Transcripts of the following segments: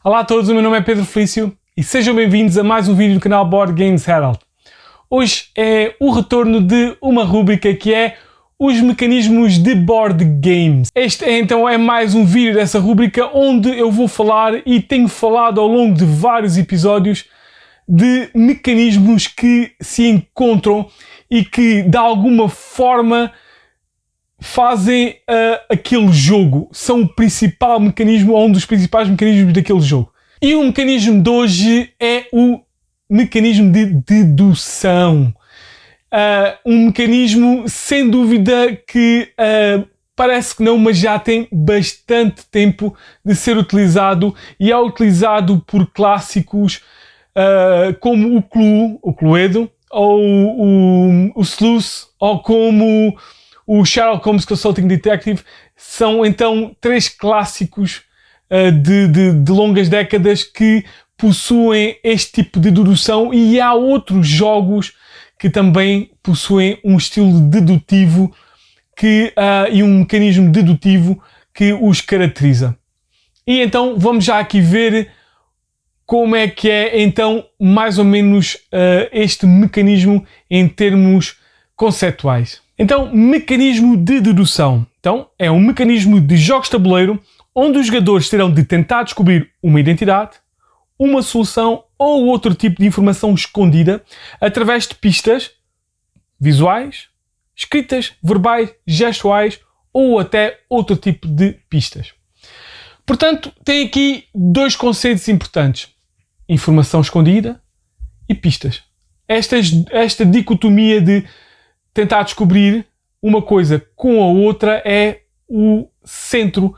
Olá a todos, o meu nome é Pedro Felício e sejam bem-vindos a mais um vídeo do canal Board Games Herald. Hoje é o retorno de uma rúbrica que é os mecanismos de board games. Este então é mais um vídeo dessa rúbrica onde eu vou falar e tenho falado ao longo de vários episódios de mecanismos que se encontram e que de alguma forma fazem aquele jogo. São o principal mecanismo ou um dos principais mecanismos daquele jogo. E o mecanismo de hoje é o mecanismo de dedução. Um mecanismo, sem dúvida, que parece que não, mas já tem bastante tempo de ser utilizado e é utilizado por clássicos como o Cluedo, ou o Sleuth, ou como o Sherlock Holmes Consulting Detective. São então três clássicos de longas décadas que possuem este tipo de dedução, e há outros jogos que também possuem um estilo dedutivo e um mecanismo dedutivo que os caracteriza. E então vamos já aqui ver como é que é então mais ou menos este mecanismo em termos conceituais. Então, mecanismo de dedução. Então, é um mecanismo de jogos de tabuleiro onde os jogadores terão de tentar descobrir uma identidade, uma solução ou outro tipo de informação escondida através de pistas visuais, escritas, verbais, gestuais ou até outro tipo de pistas. Portanto, tem aqui dois conceitos importantes: informação escondida e pistas. Esta dicotomia de tentar descobrir uma coisa com a outra é o centro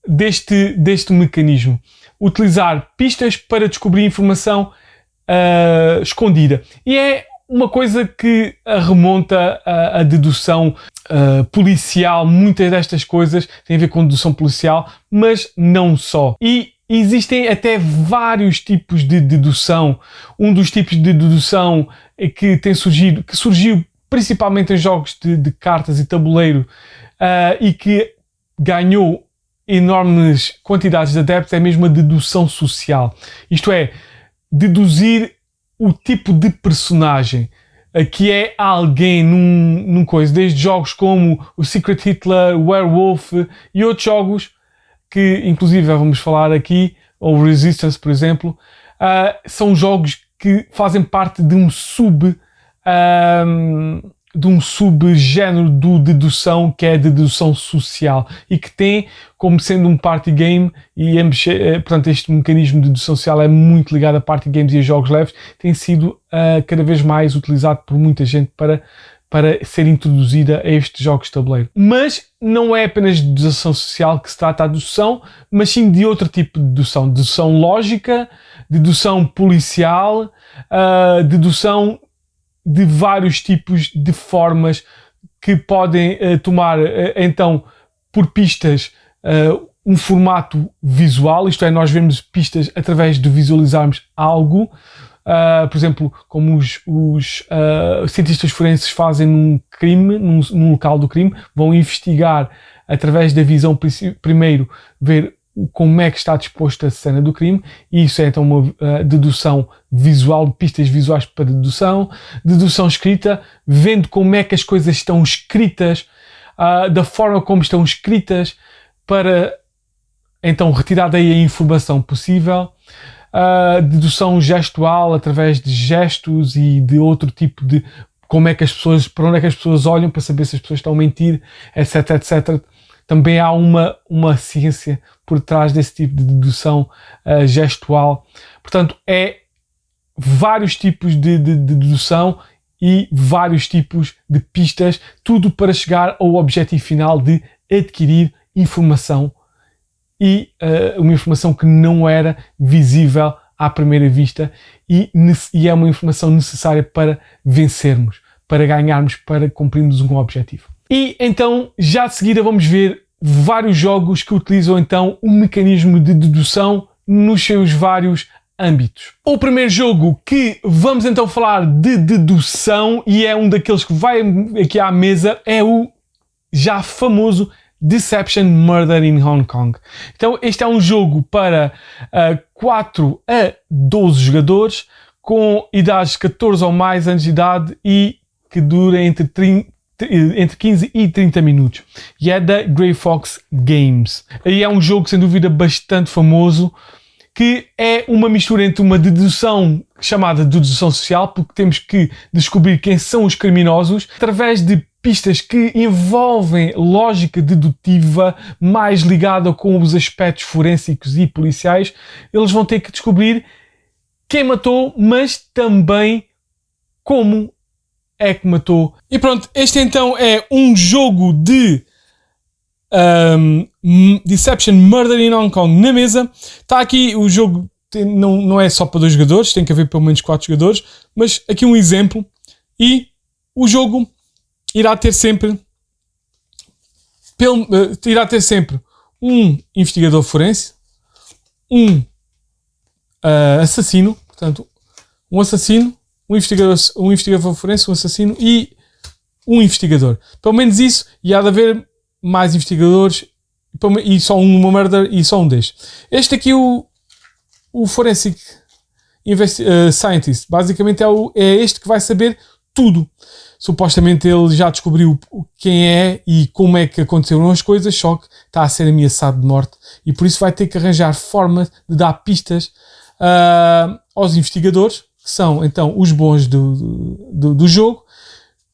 deste mecanismo. Utilizar pistas para descobrir informação escondida. E é uma coisa que remonta à dedução policial. Muitas destas coisas têm a ver com dedução policial, mas não só. E existem até vários tipos de dedução. Um dos tipos de dedução que surgiu principalmente em jogos de cartas e tabuleiro e que ganhou enormes quantidades de adeptos, é mesmo a dedução social. Isto é, deduzir o tipo de personagem que é alguém num coisa, desde jogos como o Secret Hitler, o Werewolf e outros jogos que inclusive vamos falar aqui, ou Resistance, por exemplo, são jogos que fazem parte de um subgénero do dedução, que é a dedução social, e que tem como sendo um party game, e portanto este mecanismo de dedução social é muito ligado a party games e a jogos leves, tem sido cada vez mais utilizado por muita gente para ser introduzida a estes jogos de tabuleiro. Mas não é apenas de dedução social que se trata a dedução, mas sim de outro tipo de dedução. Dedução lógica, dedução policial, dedução de vários tipos de formas que podem tomar, então, por pistas, um formato visual, isto é, nós vemos pistas através de visualizarmos algo, por exemplo, como os cientistas forenses fazem num crime, num local do crime, vão investigar através da visão, primeiro ver como é que está disposta a cena do crime, e isso é então uma dedução visual, pistas visuais para dedução escrita, vendo como é que as coisas estão escritas, da forma como estão escritas, para então retirar daí a informação possível, dedução gestual através de gestos e de outro tipo de como é que as pessoas, para onde é que as pessoas olham para saber se as pessoas estão a mentir, etc, etc. Também há uma ciência por trás desse tipo de dedução gestual. Portanto, é vários tipos de dedução e vários tipos de pistas, tudo para chegar ao objetivo final de adquirir informação, e uma informação que não era visível à primeira vista, e é uma informação necessária para vencermos, para ganharmos, para cumprirmos um objetivo. E então, já de seguida, vamos ver vários jogos que utilizam então o mecanismo de dedução nos seus vários âmbitos. O primeiro jogo que vamos então falar de dedução, e é um daqueles que vai aqui à mesa, é o já famoso Deception Murder in Hong Kong. Então este é um jogo para 4 a 12 jogadores com idades de 14 ou mais anos de idade e que dura entre 15 e 30 minutos. E é da Grey Fox Games. Aí é um jogo sem dúvida bastante famoso, que é uma mistura entre uma dedução chamada dedução social, porque temos que descobrir quem são os criminosos através de pistas que envolvem lógica dedutiva mais ligada com os aspectos forénsicos e policiais. Eles vão ter que descobrir quem matou, mas também como é que matou. E pronto, este então é um jogo de Deception Murder in Hong Kong na mesa. Está aqui o jogo, não é só para 2 jogadores, tem que haver pelo menos 4 jogadores, mas aqui um exemplo. E o jogo irá ter sempre um investigador forense, um assassino, portanto, um assassino, um investigador forense, um assassino e um investigador. Pelo menos isso, e há de haver mais investigadores e só um murder e só um destes. Este aqui, o Forensic Scientist, basicamente é este que vai saber tudo. Supostamente ele já descobriu quem é e como é que aconteceram as coisas, só que está a ser ameaçado de morte e por isso vai ter que arranjar forma de dar pistas aos investigadores, que são então os bons do jogo,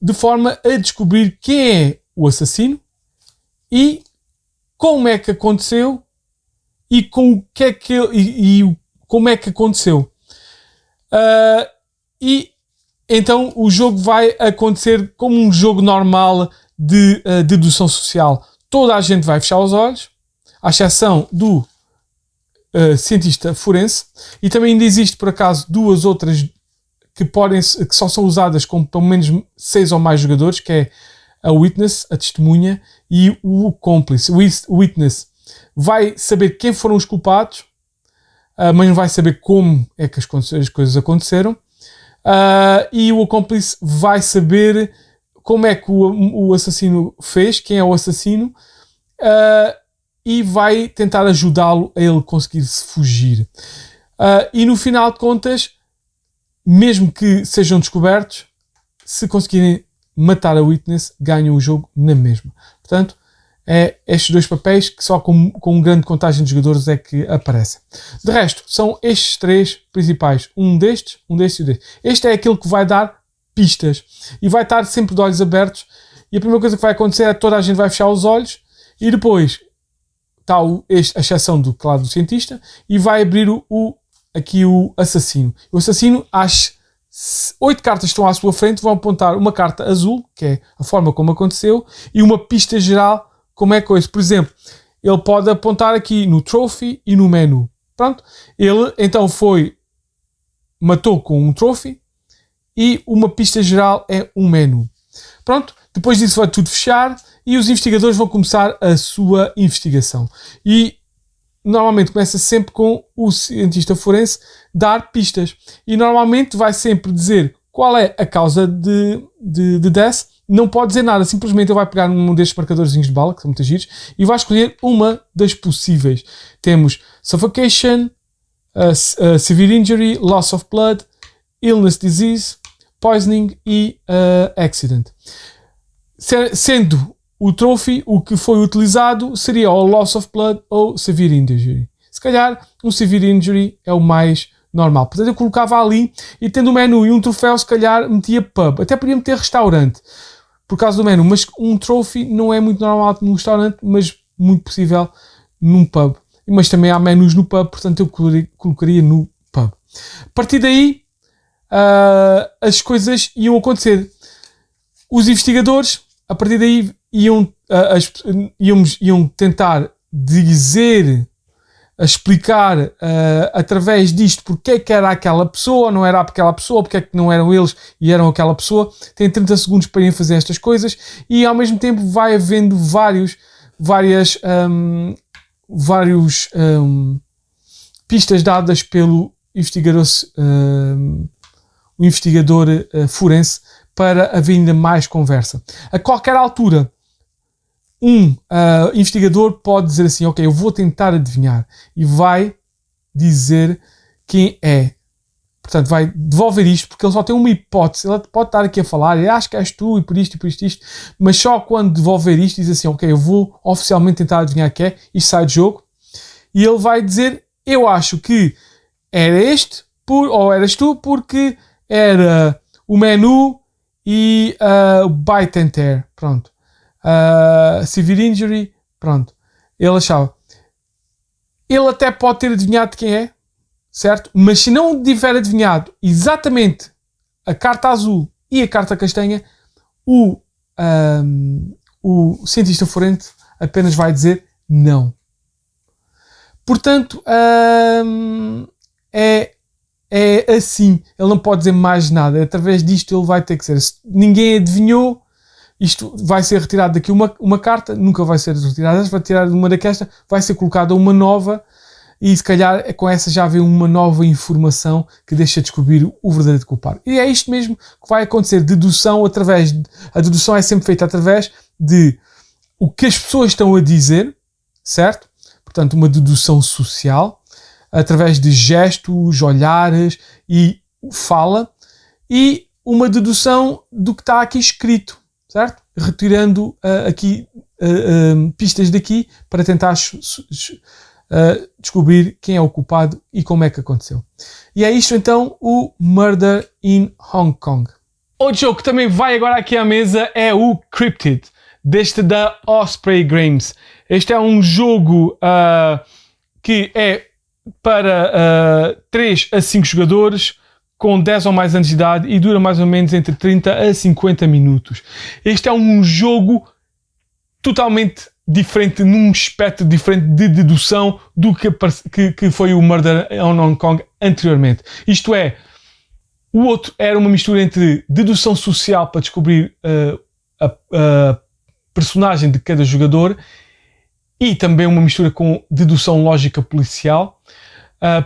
de forma a descobrir quem é o assassino e como é que aconteceu e com o que é que como é que aconteceu. E então o jogo vai acontecer como um jogo normal de dedução social. Toda a gente vai fechar os olhos, à exceção do cientista forense, e também ainda existe por acaso 2 outras que só são usadas com pelo menos 6 ou mais jogadores, que é a Witness, a testemunha, e o cúmplice. O Witness vai saber quem foram os culpados, mas não vai saber como é que as coisas aconteceram. E o cúmplice vai saber como é que o assassino fez, quem é o assassino, e vai tentar ajudá-lo a ele conseguir se fugir. E no final de contas, mesmo que sejam descobertos, se conseguirem matar a Witness, ganham o jogo na mesma. Portanto, é estes 2 papéis que só com grande contagem de jogadores é que aparecem. De resto, são estes 3 principais. Um destes e um destes. Este é aquele que vai dar pistas e vai estar sempre de olhos abertos. E a primeira coisa que vai acontecer é que toda a gente vai fechar os olhos e depois está a exceção do cientista e vai abrir aqui o assassino. O assassino, às 8 cartas estão à sua frente, vão apontar uma carta azul, que é a forma como aconteceu, e uma pista geral, como é coisa. Por exemplo, ele pode apontar aqui no trophy e no menu. Pronto. Ele então matou com um trophy e uma pista geral é um menu. Pronto. Depois disso vai tudo fechar e os investigadores vão começar a sua investigação. E normalmente começa sempre com o cientista forense dar pistas. E normalmente vai sempre dizer qual é a causa de death. Não pode dizer nada, simplesmente ele vai pegar um destes marcadorzinhos de bala, que são muito giros, e vai escolher uma das possíveis. Temos suffocation, severe injury, loss of blood, illness, disease, poisoning e accident. Sendo o trophy, o que foi utilizado seria o loss of blood ou severe injury. Se calhar um severe injury é o mais normal. Portanto, eu colocava ali e tendo um menu e um troféu, se calhar metia pub. Até podia meter restaurante por causa do menu, mas um trophy não é muito normal num restaurante, mas muito possível num pub. Mas também há menus no pub, portanto eu colocaria no pub. A partir daí, as coisas iam acontecer. Os investigadores, a partir daí, iam tentar dizer, explicar através disto porque é que era aquela pessoa, não era aquela pessoa, porque é que não eram eles e eram aquela pessoa. Tem 30 segundos para irem fazer estas coisas e ao mesmo tempo vai havendo várias pistas dadas pelo investigador, o investigador forense para haver ainda mais conversa. A qualquer altura investigador pode dizer assim, ok, eu vou tentar adivinhar, e vai dizer quem é. Portanto, vai devolver isto, porque ele só tem uma hipótese. Ele pode estar aqui a falar, acho que és tu, e por isto, mas só quando devolver isto, diz assim, ok, eu vou oficialmente tentar adivinhar quem é, isto sai de jogo, e ele vai dizer, eu acho que era este, ou eras tu, porque era o menu e o bite and tear, pronto. Severe injury, pronto. Ele achava. Ele até pode ter adivinhado quem é, certo? Mas se não tiver adivinhado exatamente a carta azul e a carta castanha, o cientista forense apenas vai dizer não. Portanto, é assim. Ele não pode dizer mais nada. Através disto ele vai ter que ser. Se ninguém adivinhou, isto vai ser retirado daqui uma carta, nunca vai ser retirada, vai tirar uma daquesta, vai ser colocada uma nova, e se calhar com essa já vem uma nova informação que deixa descobrir o verdadeiro culpado. E é isto mesmo que vai acontecer. Dedução a dedução é sempre feita através de o que as pessoas estão a dizer, certo? Portanto, uma dedução social, através de gestos, olhares e fala, e uma dedução do que está aqui escrito, certo? Retirando pistas daqui para tentar descobrir quem é o culpado e como é que aconteceu. E é isto então, o Murder in Hong Kong. Outro jogo que também vai agora aqui à mesa é o Cryptid, deste da Osprey Games. Este é um jogo que é para 3 a 5 jogadores, com 10 ou mais anos de idade, e dura mais ou menos entre 30 a 50 minutos. Este é um jogo totalmente diferente, num aspecto diferente de dedução do que foi o Murder in Hong Kong anteriormente. Isto é, o outro era uma mistura entre dedução social para descobrir a personagem de cada jogador, e também uma mistura com dedução lógica policial,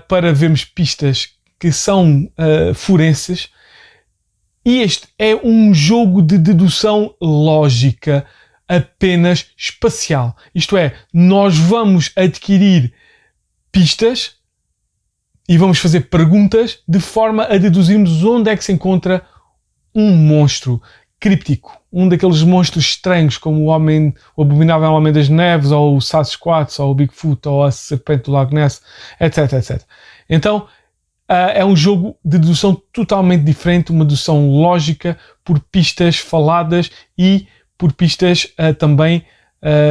para vermos pistas que são forenses. E este é um jogo de dedução lógica apenas espacial. Isto é, nós vamos adquirir pistas e vamos fazer perguntas de forma a deduzirmos onde é que se encontra um monstro críptico, um daqueles monstros estranhos, como o Abominável Homem das Neves, ou o Sasquatch, ou o Bigfoot, ou a Serpente do Lago Ness, etc, etc. Então, é um jogo de dedução totalmente diferente, uma dedução lógica por pistas faladas e por pistas também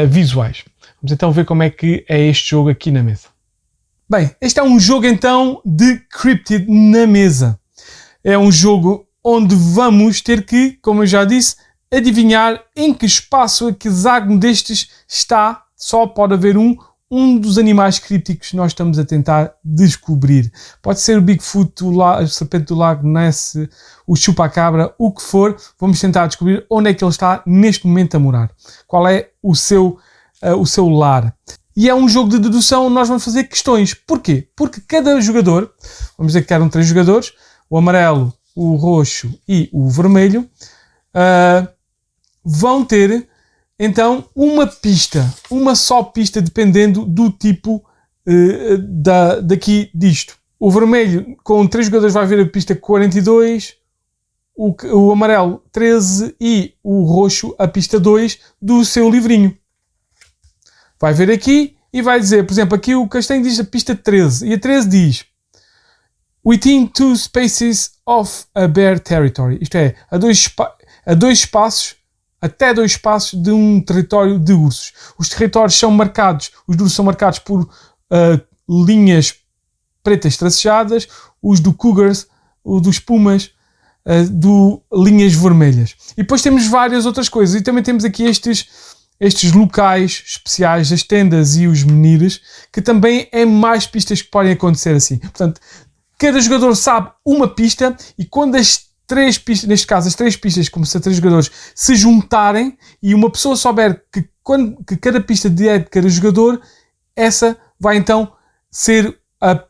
visuais. Vamos então ver como é que é este jogo aqui na mesa. Bem, este é um jogo então de Cryptid na mesa. É um jogo onde vamos ter que, como eu já disse, adivinhar em que espaço a que hexágono destes está. Só pode haver um dos animais crípticos que nós estamos a tentar descobrir. Pode ser o Bigfoot, a Serpente do Lago Ness, o Chupacabra, o que for. Vamos tentar descobrir onde é que ele está neste momento a morar. Qual é o seu lar. E é um jogo de dedução onde nós vamos fazer questões. Porquê? Porque cada jogador, vamos dizer que eram 3 jogadores, o amarelo, o roxo e o vermelho, vão ter então uma só pista, dependendo do tipo daqui disto. O vermelho com 3 jogadores vai ver a pista 42, o amarelo 13 e o roxo a pista 2 do seu livrinho. Vai ver aqui e vai dizer, por exemplo, aqui o castanho diz a pista 13 e a 13 diz within 2 spaces of a bear territory. Isto é, até 2 espaços de um território de ursos. Os territórios são marcados, os ursos são marcados por linhas pretas tracejadas, os do cougars, os dos pumas, linhas vermelhas. E depois temos várias outras coisas. E também temos aqui estes locais especiais, as tendas e os menires, que também é mais pistas que podem acontecer assim. Portanto, cada jogador sabe uma pista, e quando as 3 pistas, neste caso as 3 pistas, como se 3 jogadores, se juntarem e uma pessoa souber que cada pista é de cada jogador, essa vai então ser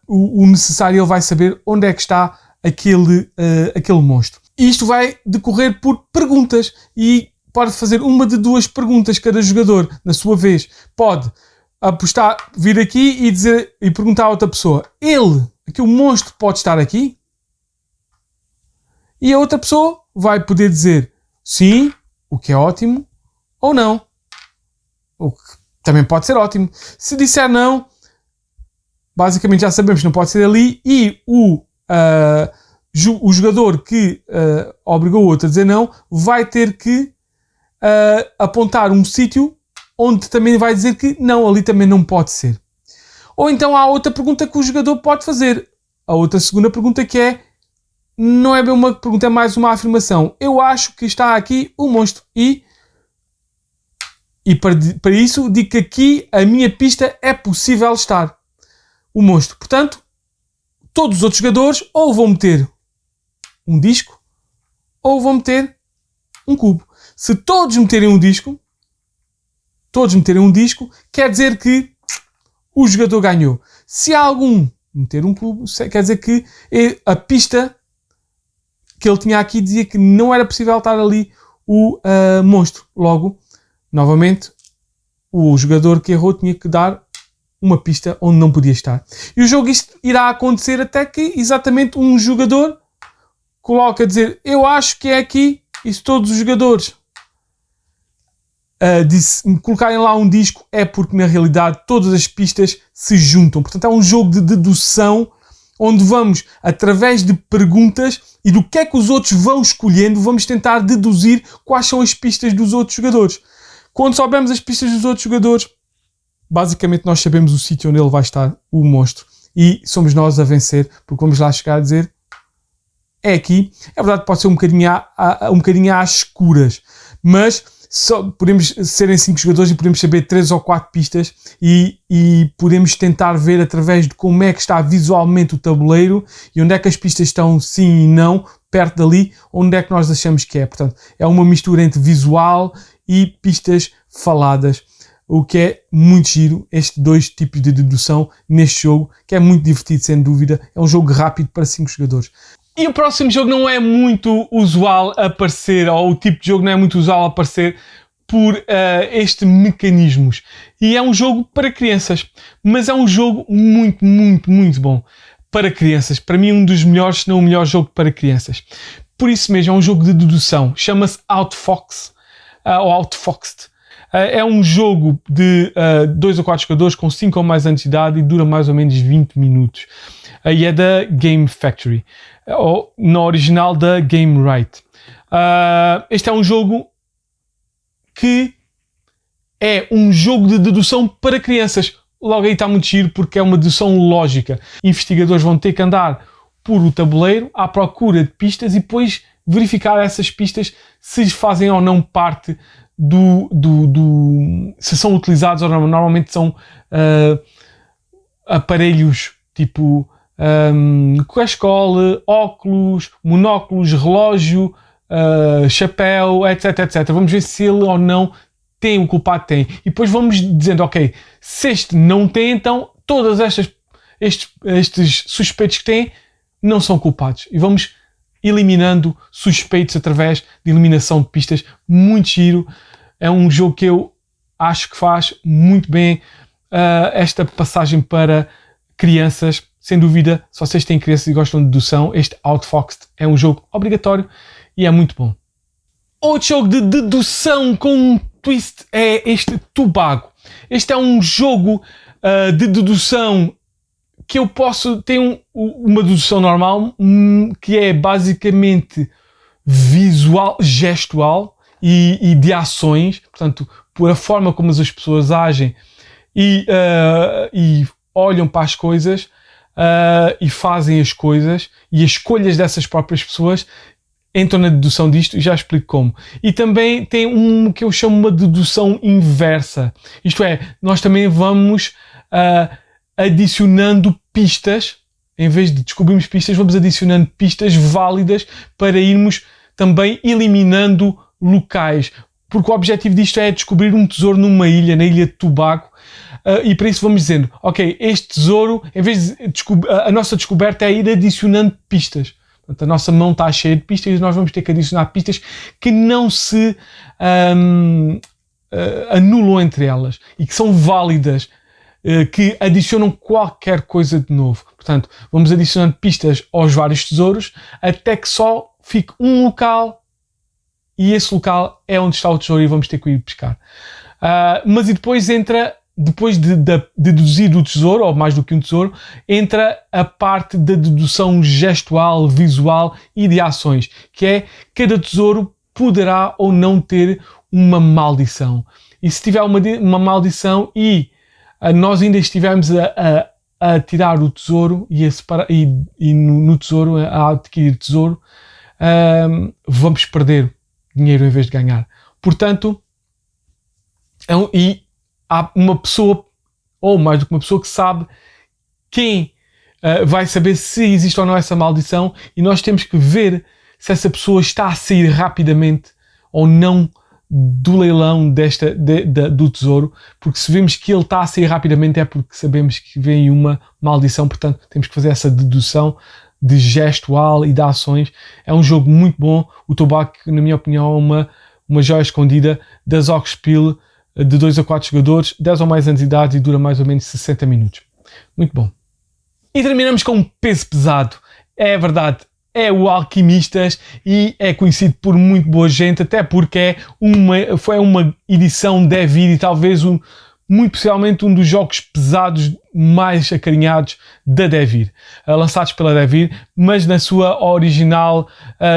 o necessário, ele vai saber onde é que está aquele monstro. E isto vai decorrer por perguntas, e pode fazer uma de duas perguntas cada jogador, na sua vez. Pode apostar, vir aqui e dizer e perguntar a outra pessoa: aqui o monstro pode estar aqui? E a outra pessoa vai poder dizer sim, o que é ótimo, ou não, o que também pode ser ótimo. Se disser não, basicamente já sabemos que não pode ser ali, e o jogador que obrigou o outro a dizer não vai ter que apontar um sítio onde também vai dizer que não, ali também não pode ser. Ou então há outra pergunta que o jogador pode fazer. A outra segunda pergunta que é, não é bem uma pergunta, é mais uma afirmação. Eu acho que está aqui o monstro e para isso digo que aqui a minha pista é possível estar o monstro. Portanto, todos os outros jogadores ou vão meter um disco ou vão meter um cubo. Se todos meterem um disco, quer dizer que o jogador ganhou. Se algum meter um cubo, quer dizer que a pista que ele tinha aqui dizia que não era possível estar ali o monstro. Logo, novamente, o jogador que errou tinha que dar uma pista onde não podia estar. E o jogo isto irá acontecer até que exatamente um jogador coloca a dizer eu acho que é aqui, e se todos os jogadores colocarem lá um disco é porque na realidade todas as pistas se juntam. Portanto é um jogo de dedução onde vamos, através de perguntas e do que é que os outros vão escolhendo, vamos tentar deduzir quais são as pistas dos outros jogadores. Quando soubermos as pistas dos outros jogadores, basicamente nós sabemos o sítio onde ele vai estar, o monstro. E somos nós a vencer, porque vamos lá chegar a dizer é aqui. É verdade que pode ser um bocadinho às escuras, mas só podemos ser em 5 jogadores e podemos saber 3 ou 4 pistas e podemos tentar ver através de como é que está visualmente o tabuleiro e onde é que as pistas estão sim e não, perto dali, onde é que nós achamos que é. Portanto, é uma mistura entre visual e pistas faladas, o que é muito giro, estes dois tipos de dedução neste jogo, que é muito divertido sem dúvida. É um jogo rápido para 5 jogadores. E o próximo jogo não é muito usual aparecer, ou o tipo de jogo não é muito usual aparecer por estes mecanismos. E é um jogo para crianças, mas é um jogo muito, muito, muito bom para crianças. Para mim, um dos melhores, se não o melhor jogo para crianças. Por isso mesmo, é um jogo de dedução. Chama-se Outfox, ou Outfoxed. É um jogo de 2 ou 4 jogadores com 5 ou mais anos de idade e dura mais ou menos 20 minutos. E é da Game Factory, ou na original da Game Right. Este é um jogo que é um jogo de dedução para crianças. Logo aí está muito giro porque é uma dedução lógica. Investigadores vão ter que andar por o tabuleiro à procura de pistas e depois verificar essas pistas se fazem ou não parte se são utilizados ou não. Normalmente são aparelhos tipo cascola, óculos, monóculos, relógio, chapéu, etc, etc. Vamos ver se ele ou não tem, o culpado tem. E depois vamos dizendo, ok, se este não tem, então todas estes suspeitos que têm não são culpados. E vamos eliminando suspeitos através de eliminação de pistas. Muito giro. É um jogo que eu acho que faz muito bem esta passagem para crianças. Sem dúvida, se vocês têm crianças e gostam de dedução, este Outfoxed é um jogo obrigatório e é muito bom. Outro jogo de dedução com um twist é este Tobago. Este é um jogo de dedução que eu posso ter uma dedução normal, que é basicamente visual, gestual e de ações, portanto, por a forma como as pessoas agem e olham para as coisas e fazem as coisas, e as escolhas dessas próprias pessoas entram na dedução disto, e já explico como. E também tem um que eu chamo uma dedução inversa. Isto é, nós também vamos adicionando pistas. Em vez de descobrirmos pistas, vamos adicionando pistas válidas para irmos também eliminando locais. Porque o objetivo disto é descobrir um tesouro numa ilha, na ilha de Tobago. E para isso vamos dizendo, ok, este tesouro, em vez de a nossa descoberta é ir adicionando pistas. Portanto, a nossa mão está cheia de pistas e nós vamos ter que adicionar pistas que não se anulam entre elas e que são válidas, que adicionam qualquer coisa de novo. Portanto, vamos adicionando pistas aos vários tesouros até que só fique um local e esse local é onde está o tesouro e vamos ter que ir pescar. Mas e depois de deduzir o tesouro, ou mais do que um tesouro, entra a parte da dedução gestual, visual e de ações, que é cada tesouro poderá ou não ter uma maldição. E se tiver uma maldição e nós ainda estivermos a tirar o tesouro e no tesouro, a adquirir tesouro, vamos perder dinheiro em vez de ganhar. Portanto, há uma pessoa, ou mais do que uma pessoa, que sabe quem vai saber se existe ou não essa maldição, e nós temos que ver se essa pessoa está a sair rapidamente ou não do leilão do tesouro, porque se vemos que ele está a sair rapidamente é porque sabemos que vem uma maldição. Portanto, temos que fazer essa dedução de gestual e de ações. É um jogo muito bom. O Tobago, na minha opinião, é uma joia escondida das Oxpil, de 2 a 4 jogadores, 10 ou mais anos de idade, e dura mais ou menos 60 minutos. Muito bom. E terminamos com um peso pesado. É verdade, é o Alquimistas e é conhecido por muito boa gente, até porque foi uma edição Devir e talvez muito possivelmente um dos jogos pesados mais acarinhados da Devir, lançados pela Devir, mas na sua original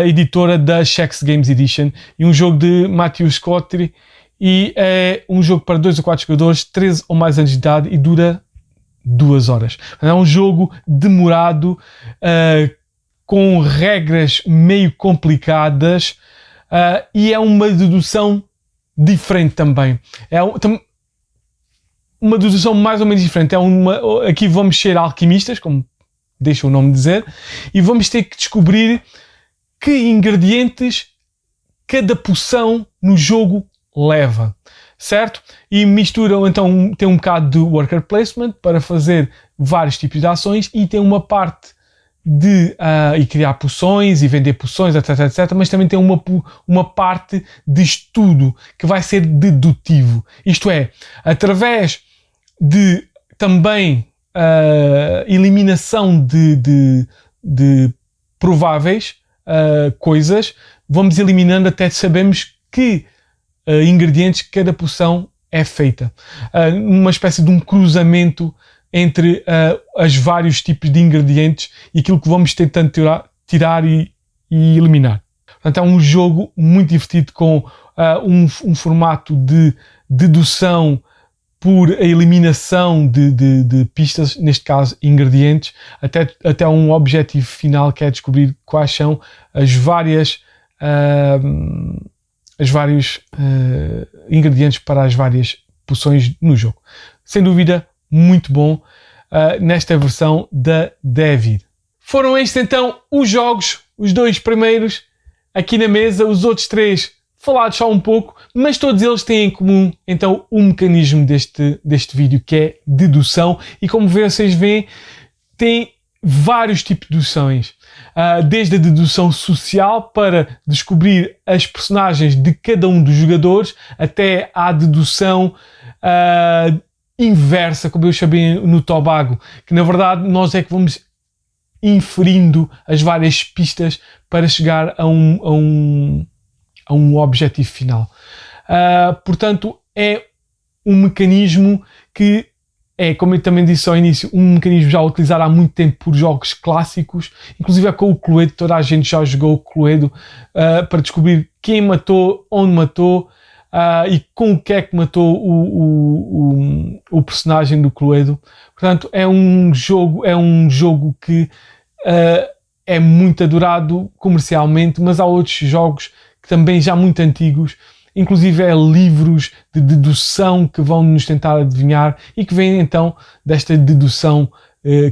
editora da Chex Games Edition, e um jogo de Matthew Scotty, e é um jogo para 2 a 4 jogadores, 13 ou mais anos de idade, e dura 2 horas. É um jogo demorado, com regras meio complicadas, e é uma dedução diferente também. É uma dedução mais ou menos diferente. Aqui vamos ser alquimistas, como deixa o nome dizer, e vamos ter que descobrir que ingredientes cada poção no jogo leva, certo? E misturam, então, tem um bocado de worker placement para fazer vários tipos de ações, e tem uma parte de e criar poções e vender poções, etc, etc, mas também tem uma parte de estudo que vai ser dedutivo. Isto é, através de também eliminação de prováveis coisas, vamos eliminando até sabemos que ingredientes cada poção é feita. Uma espécie de um cruzamento entre os vários tipos de ingredientes e aquilo que vamos tentando tirar e eliminar. Portanto, é um jogo muito divertido, com um formato de dedução por a eliminação de pistas, neste caso ingredientes, até um objetivo final, que é descobrir quais são as vários ingredientes para as várias poções no jogo. Sem dúvida, muito bom nesta versão da Devir. Foram estes então os jogos, os 2 primeiros aqui na mesa, os outros 3 falados só um pouco, mas todos eles têm em comum então o mecanismo deste vídeo, que é dedução, e como vocês veem, tem vários tipos de deduções, desde a dedução social para descobrir as personagens de cada um dos jogadores, até à dedução inversa, como eu chamei no Tobago, que na verdade nós é que vamos inferindo as várias pistas para chegar a um objetivo final. Portanto, é um mecanismo que é, como eu também disse ao início, um mecanismo já utilizado há muito tempo por jogos clássicos, inclusive é com o Cluedo. Toda a gente já jogou o Cluedo para descobrir quem matou, onde matou, e com o que é que matou o personagem do Cluedo. Portanto, é um jogo que é muito adorado comercialmente, mas há outros jogos que também já muito antigos, inclusive livros de dedução que vão nos tentar adivinhar e que vêm então desta dedução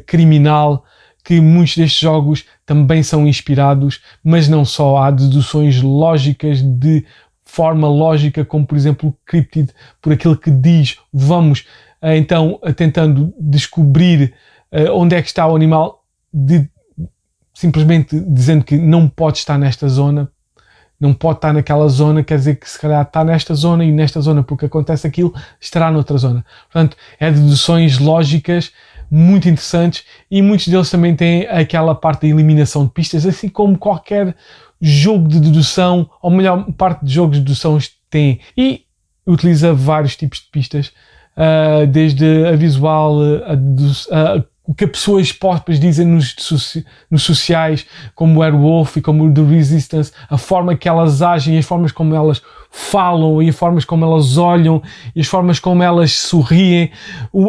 criminal, que muitos destes jogos também são inspirados, mas não só. Há deduções lógicas de forma lógica, como por exemplo o Cryptid, por aquilo que diz, vamos então tentando descobrir onde é que está o animal, simplesmente dizendo que não pode estar nesta zona, não pode estar naquela zona, quer dizer que se calhar está nesta zona, e nesta zona porque acontece aquilo, estará noutra zona. Portanto, é deduções lógicas muito interessantes, e muitos deles também têm aquela parte da eliminação de pistas, assim como qualquer jogo de dedução, ou melhor, parte de jogos de dedução tem, e utiliza vários tipos de pistas, desde a visual, o que as pessoas próprias dizem nos sociais, como o Airwolf e como o The Resistance, a forma que elas agem, as formas como elas falam, e as formas como elas olham, e as formas como elas sorriem,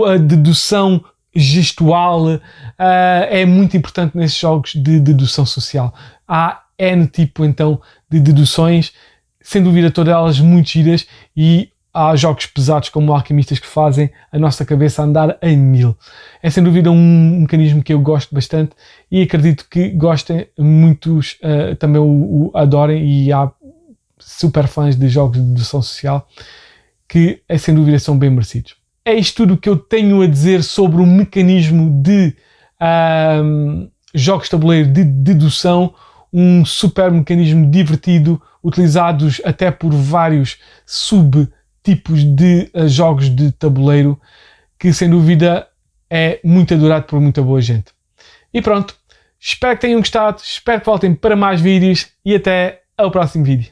a dedução gestual é muito importante nesses jogos de dedução social. Há N tipo então de deduções, sem dúvida todas elas muito giras, e há jogos pesados como Alquimistas que fazem a nossa cabeça andar a 1000. É sem dúvida um mecanismo que eu gosto bastante, e acredito que gostem, muitos também o adorem, e há super fãs de jogos de dedução social que sem dúvida são bem merecidos. É isto tudo que eu tenho a dizer sobre o mecanismo de jogos de tabuleiro de dedução, um super mecanismo divertido, utilizados até por vários subtipos de jogos de tabuleiro, que sem dúvida é muito adorado por muita boa gente. E pronto, espero que tenham gostado, espero que voltem para mais vídeos, e até ao próximo vídeo.